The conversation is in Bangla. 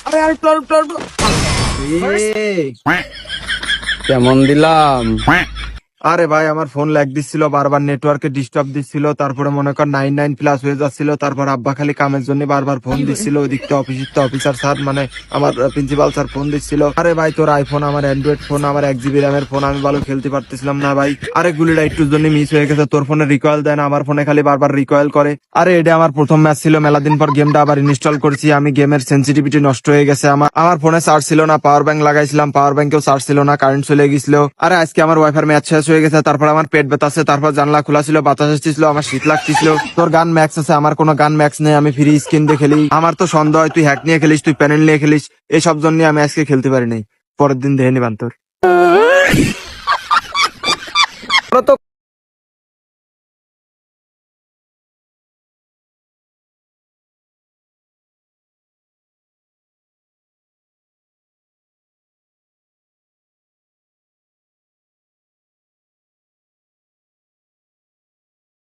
আরে আরে কেমন দিলাম? আরে ভাই আমার ফোন ল্যাগ দিচ্ছিল, বারবার নেটওয়ার্কে ডিস্টার্ব দিচ্ছিল, তারপরে মনে কর 99+ হয়ে যাচ্ছিল। তারপর আব্বা খালি কামের জন্য বারবার ফোন দিচ্ছিল, ওইদিক থেকে অফিসার স্যার মানে আমার প্রিন্সিপাল স্যার ফোন দিচ্ছিল। আরে ভাই তোর আইফোন, আমার অ্যান্ড্রয়েড ফোন, আমার 1 GB র্যামের ফোন, আমি ভালো খেলতে পারতেছিলাম না ভাই। আরে গুলিটা একটুর জন্য মিস হয়ে গেছে, তোর ফোনে রিকয়েল দেয় না, আমার ফোনে খালি বারবার রিকয়েল করে। আরে এটা আমার প্রথম ম্যাচ ছিল, মেলা দিন পর গেমটা আবার ইনস্টল করছি আমি, গেমের সেন্সিটিভিটি নষ্ট হয়ে গেছে। আমার ফোনে চার্জ ছিল না, পাওয়ার ব্যাংক লাগাইছিলাম, পাওয়ার ব্যাংকেও চার্জ ছিল না, কারেন্ট চলে গেছিল। আরে আজকে আমার ওয়াইফাই ম্যাচ শেষ হয়ে গেছে, তারপর আমার পেট ব্যথা আছে, তারপর জানলা খোলা ছিল, বাতাস আসছিল, আমার শীত লাগতেছিল। তোর গান ম্যাক্স আছে, আমার কোনো গান ম্যাক্স নেই, আমি ফ্রি স্ক্রিন দিয়ে খেলি। আমার তো সন্দেহ হয় তুই হ্যাক নিয়ে খেলিস, তুই প্যানেল নিয়ে খেলিস, এইসব জন্য আমি আজকে খেলতে পারি নাই। পরের দিন দেখে নিবান তোর। তোরা তো